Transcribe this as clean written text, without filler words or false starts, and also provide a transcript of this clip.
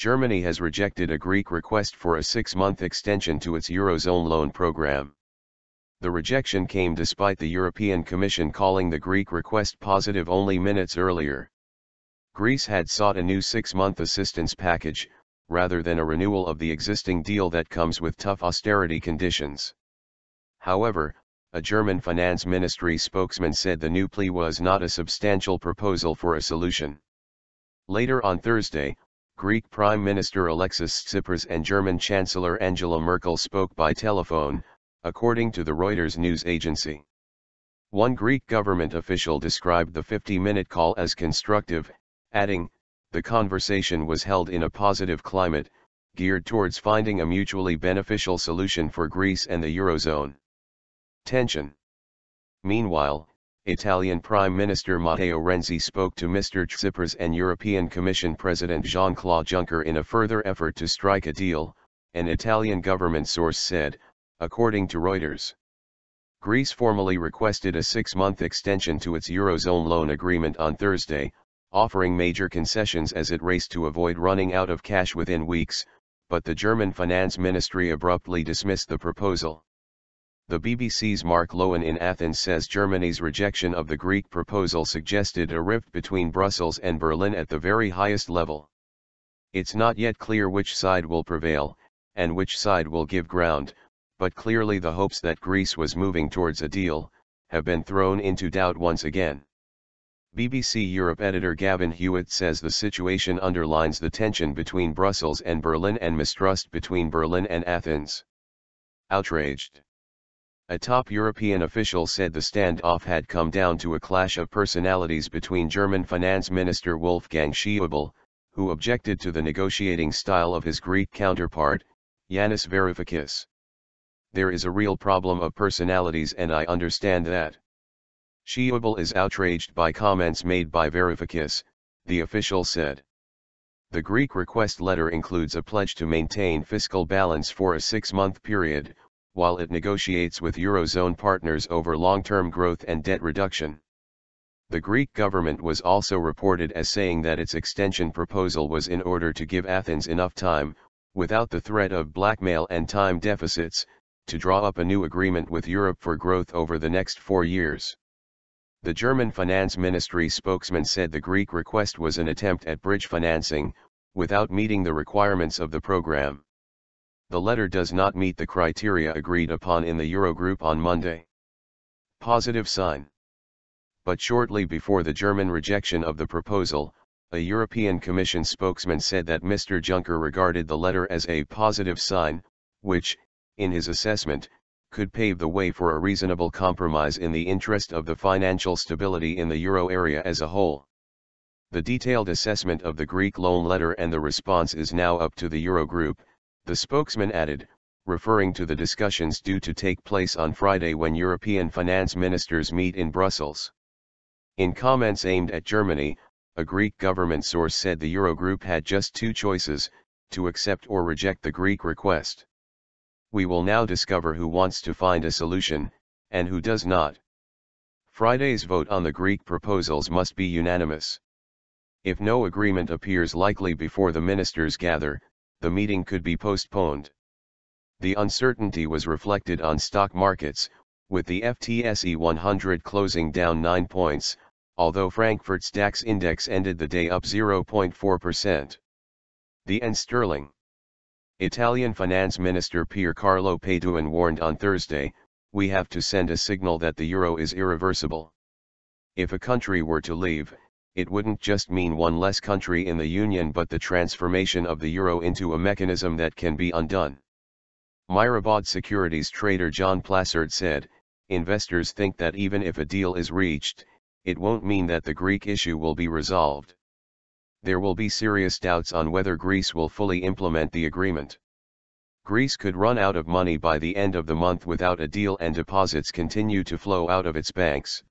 Germany has rejected a Greek request for a 6-month extension to its eurozone loan program. The rejection came despite the European Commission calling the Greek request positive only minutes earlier. Greece had sought a new 6-month assistance package, rather than a renewal of the existing deal that comes with tough austerity conditions. However, a German finance ministry spokesman said the new plea was not a substantial proposal for a solution. Later on Thursday, Greek Prime Minister Alexis Tsipras and German Chancellor Angela Merkel spoke by telephone, according to the Reuters news agency. One Greek government official described the 50-minute call as constructive, adding, "The conversation was held in a positive climate, geared towards finding a mutually beneficial solution for Greece and the eurozone." Tension. Meanwhile, Italian Prime Minister Matteo Renzi spoke to Mr. Tsipras and European Commission President Jean-Claude Juncker in a further effort to strike a deal, an Italian government source said, according to Reuters. Greece formally requested a 6-month extension to its eurozone loan agreement on Thursday, offering major concessions as it raced to avoid running out of cash within weeks, but the German finance ministry abruptly dismissed the proposal. The BBC's Mark Lowen in Athens says Germany's rejection of the Greek proposal suggested a rift between Brussels and Berlin at the very highest level. It's not yet clear which side will prevail, and which side will give ground, but clearly the hopes that Greece was moving towards a deal have been thrown into doubt once again. BBC Europe editor Gavin Hewitt says the situation underlines the tension between Brussels and Berlin and mistrust between Berlin and Athens. Outraged. A top European official said the standoff had come down to a clash of personalities between German Finance Minister Wolfgang Schäuble, who objected to the negotiating style of his Greek counterpart, Yanis Varoufakis. "There is a real problem of personalities and I understand that." Schäuble is outraged by comments made by Varoufakis, the official said. The Greek request letter includes a pledge to maintain fiscal balance for a 6-month period, while it negotiates with eurozone partners over long-term growth and debt reduction. The Greek government was also reported as saying that its extension proposal was in order to give Athens enough time, without the threat of blackmail and time deficits, to draw up a new agreement with Europe for growth over the next 4 years. The German finance ministry spokesman said the Greek request was an attempt at bridge financing, without meeting the requirements of the program. The letter does not meet the criteria agreed upon in the Eurogroup on Monday. Positive sign. But shortly before the German rejection of the proposal, a European Commission spokesman said that Mr. Juncker regarded the letter as a positive sign, which, in his assessment, could pave the way for a reasonable compromise in the interest of the financial stability in the euro area as a whole. The detailed assessment of the Greek loan letter and the response is now up to the Eurogroup, the spokesman added, referring to the discussions due to take place on Friday when European finance ministers meet in Brussels. In comments aimed at Germany, a Greek government source said the Eurogroup had just 2 choices, to accept or reject the Greek request. "We will now discover who wants to find a solution, and who does not." Friday's vote on the Greek proposals must be unanimous. If no agreement appears likely before the ministers gather, the meeting could be postponed. The uncertainty was reflected on stock markets, with the FTSE 100 closing down 9 points, although Frankfurt's DAX index ended the day up 0.4%. The and sterling. Italian Finance Minister Pier Carlo Padoan warned on Thursday, "We have to send a signal that the euro is irreversible. If a country were to leave, it wouldn't just mean one less country in the Union but the transformation of the euro into a mechanism that can be undone." Mirabaud securities trader John Plassard said, "Investors think that even if a deal is reached, it won't mean that the Greek issue will be resolved. There will be serious doubts on whether Greece will fully implement the agreement. Greece could run out of money by the end of the month without a deal and deposits continue to flow out of its banks."